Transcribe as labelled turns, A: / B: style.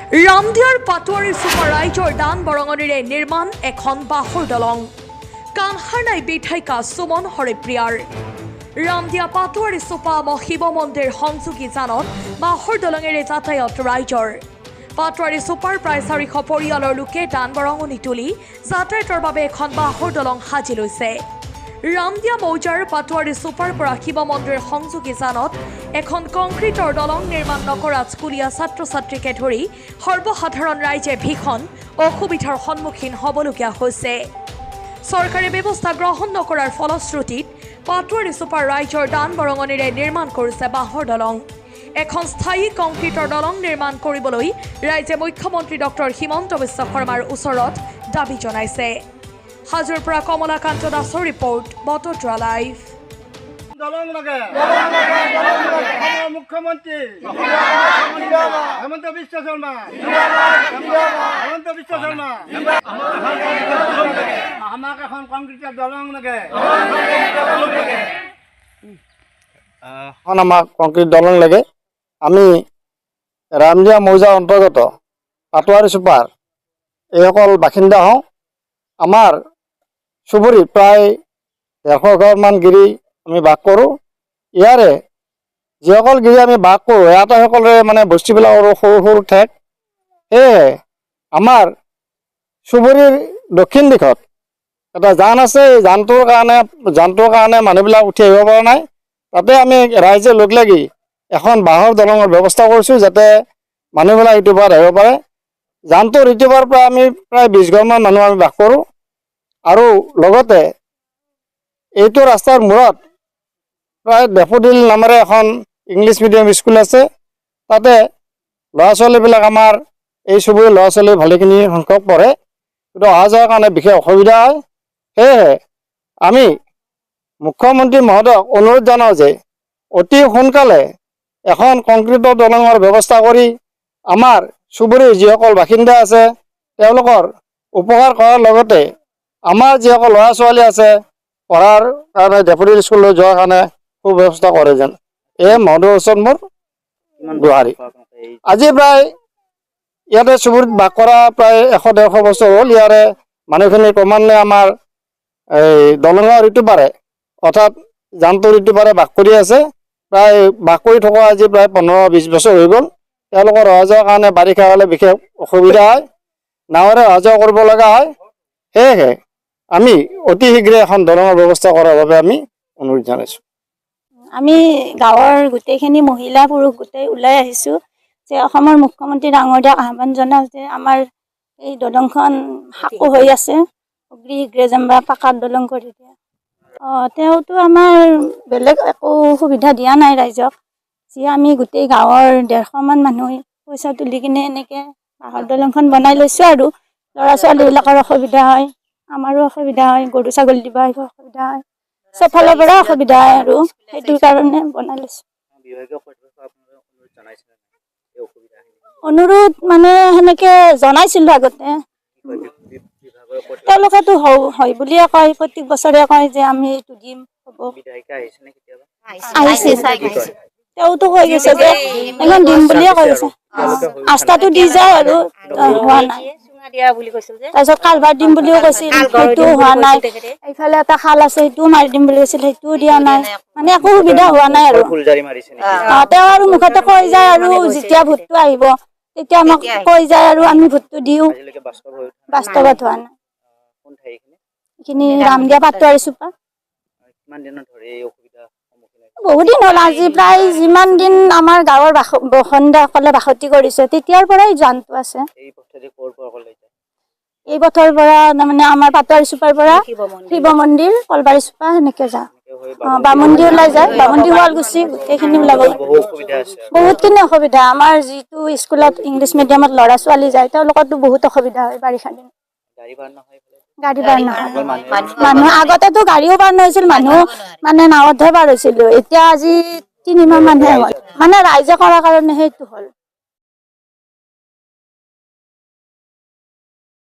A: ৰামদিয়াৰ পাটোৱাৰী চুপা ৰাইজৰ দান বৰঙণিৰে নিৰ্মাণ এখন বাঁহৰ দলং। কাণসাৰ নাই বিধায়িকা সুমন হৰিপ্ৰিয়াৰ। ৰামদিয়া পাটোৱাৰী চুপা শিৱ মন্দিৰ সংযোগী যানত বাঁহৰ দলঙেৰে যাতায়াত ৰাইজৰ। পাটোৱাৰী চুপাৰ প্ৰায় 400 পৰিয়ালৰ লোকে দান বৰঙণি তুলি যাতায়াতৰ বাবে এখন বাঁহৰ দলং সাজি লৈছে। ৰামদিয়া মৌজাৰ পাটোৱাৰী চুপাৰ পৰা শিৱ মন্দিৰ সংযোগী যানত এখন কংক্ৰিটৰ দলং নিৰ্মাণ নকৰাত স্কুলীয়া ছাত্ৰ ছাত্ৰীকে ধৰি সৰ্বসাধাৰণ ৰাইজে ভীষণ অসুবিধাৰ সন্মুখীন হ'বলগীয়া হৈছে। চৰকাৰে ব্যৱস্থা গ্ৰহণ নকৰাৰ ফলশ্ৰুতিত পাটোৱাৰী চুপাৰ ৰাইজৰ দান বৰঙণিৰে নিৰ্মাণ কৰিছে বাঁহৰ দলং। এখন স্থায়ী কংক্ৰিটৰ দলং নিৰ্মাণ কৰিবলৈ ৰাইজে মুখ্যমন্ত্ৰী ডক্টৰ হিমন্ত বিশ্ব শৰ্মাৰ ওচৰত দাবী জনাইছে। হাজোৰ পৰা কমলাকান্ত দাসৰ ৰিপৰ্ট, বটদ্ৰা লাইভ।
B: মুখ্যমন্ত্ৰী হেমন্ত বিশ্ব শৰ্মা আমাক এখন কংক্ৰিটৰ দলং লাগে। আমাক কংক্ৰিট দলং লাগে। আমি ৰামদিয়া মৌজাৰ অন্তৰ্গত পাটোৱাৰী চুপাৰ এইসকল বাসিন্দা হওঁ। আমাৰ চুবুৰীত প্ৰায় 150 ঘৰমান গিৰি আমি বাস কৰোঁ। ইয়াৰে যিসকল গিৰি আমি বাস কৰোঁ সিহঁতসকলে মানে বস্তুবিলাক সৰু সৰু ঠেক। সেয়েহে আমাৰ চুবুৰীৰ দক্ষিণ দিশত এটা জান আছে। এই জানটোৰ কাৰণে মানুহবিলাক উঠি আহিব পৰা নাই। তাতে আমি ৰাইজে লগ লাগি এখন বাঁহৰ দলঙৰ ব্যৱস্থা কৰিছোঁ যাতে মানুহবিলাক ইটোৰ পৰা আহিব পাৰে। জানটোৰ ইটোপাৰৰ পৰা আমি প্ৰায় 20 ঘৰমান মানুহ আমি বাস কৰোঁ। আৰু লগতে এইটো ৰাস্তাৰ মূৰত প্ৰায় ডেফোডিল নামেৰে এখন ইংলিছ মিডিয়াম স্কুল আছে। তাতে ল'ৰা ছোৱালীবিলাক আমাৰ এই চুবুৰীৰ ল'ৰা ছোৱালী ভালেখিনি সংখ্যক পঢ়ে, কিন্তু অহা যোৱাৰ কাৰণে বিশেষ অসুবিধা হয়। সেয়েহে আমি মুখ্যমন্ত্ৰী মহোদয়ক অনুৰোধ জনাওঁ যে অতি সোনকালে এখন কংক্ৰিটৰ দলঙৰ ব্যৱস্থা কৰি আমাৰ চুবুৰীৰ যিসকল বাসিন্দা আছে তেওঁলোকৰ উপকাৰ কৰাৰ লগতে আমাৰ যিসকল ল'ৰা ছোৱালী আছে পঢ়াৰ কাৰণে ডেপুটি স্কুললৈ যোৱাৰ কাৰণে সুব্যৱস্থা কৰে যেন। এই মহোদয়ৰ ওচৰত মোৰ গুহাৰি। আজি প্ৰায় ইয়াতে চুবুৰীত বাস কৰা প্ৰায় 100-150 বছৰ হ'ল। ইয়াৰে মানুহখিনি ক্ৰমান্বয়ে আমাৰ এই দলঙৰ ইটো পাৰে অৰ্থাৎ জানটোৰ ইটো পাৰে বাস কৰি আছে। প্ৰায় বাস কৰি থকা আজি প্ৰায় 15-20 বছৰ হৈ গ'ল। তেওঁলোকৰ অহা যোৱাৰ কাৰণে বাৰিষা হ'লে বিশেষ অসুবিধা হয়, নাৱেৰে অহা যোৱা কৰিব লগা হয়। সেয়েহে আমি অতি শীঘ্ৰে এখন দলঙৰ ব্যৱস্থা কৰাৰ বাবে আমি অনুৰোধ জনাইছোঁ।
C: আমি গাঁৱৰ গোটেইখিনি মহিলা পুৰুষ গোটেই ওলাই আহিছোঁ যে অসমৰ মুখ্যমন্ত্ৰী ডাঙৰীয়াক আহ্বান জনাওঁ যে আমাৰ এই দলংখন সাকো হৈ আছে, অতি শীঘ্ৰে যেনিবা পাকাৰ দলং কৰি দিয়ে। তেওঁতো আমাৰ বেলেগ একো সুবিধা দিয়া নাই ৰাইজক। যি আমি গোটেই গাঁৱৰ 150মান মানুহ পইচা তুলি কিনে এনেকৈ বাঁহৰ দলংখন বনাই লৈছোঁ। আৰু ল'ৰা ছোৱালীবিলাকৰ অসুবিধা হয়, আমাৰো অসুবিধা হয়, গৰু ছাগলী দিব আহিব অসুবিধা হয়, চব ফালৰ পৰা অসুবিধা হয়। আৰু সেইটো কাৰণে বনাই লৈছোঁ। অনুৰোধ মানে সেনেকৈ জনাইছিলোঁ আগতে। তেওঁলোকেতো হয় বুলিয়ে কয়, প্ৰত্যেক বছৰে কয় যে আমি এইটো দিম, হ'ব। আহিছে তেওঁতো কৈ গৈছে যে এখন দিম বুলিয়ে কৈ গৈছে। আস্থাটো দি যায় আৰু হোৱা নাই। তাৰপিছত কালভাৰ দিম বুলিও কৈছিল, সেইটো হোৱা নাই। এইফালে এটা খাল আছে সেইটোও মাৰি দিম বুলি কৈছিল, সেইটোও দিয়া নাই। মানে একো সুবিধা হোৱা নাই। আৰু তেওঁ আৰু মুখতে কৈ যায় আৰু যেতিয়া ভোটটো আহিব তেতিয়া আমাক কৈ যায় আৰু আমি ভোটটো দিওঁ, বাস্তৱত হোৱা নাই। এইখিনি ৰামদিয়া পাটোৱাৰী চুপা। বহুত দিন হ'ল, আজি প্ৰায় যিমান দিন আমাৰ গাঁৱৰ বাসিন্দাসকলে বাসতি কৰিছে তেতিয়াৰ পৰাই জানটো আছে। এই পথৰ পৰা তাৰমানে আমাৰ পাটোৱাৰী চুপাৰ পৰা শিৱ মন্দিৰ, কলবাৰী চুপা সেনেকে যাওঁ। বামুন্দি ওলাই যায়, বামুন্দি শুৱালকুছি গোটেইখিনি ওলাব। বহুতখিনি অসুবিধা। আমাৰ যিটো স্কুলত ইংলিছ মিডিয়ামত ল'ৰা ছোৱালী যায় তেওঁলোকৰতো বহুত অসুবিধা হয় বাৰিষা দিন। গাড়ী পাৰ নহয়। মানুহ আগতেতো গাড়ীও পাৰ নহৈছিল, মানুহ মানে নাৱতহে পাৰ হৈছিলো। এতিয়া আজি 3 মাহ মানহে হ'ল, মানে ৰাইজে কৰাৰ কাৰণে সেইটো হ'ল।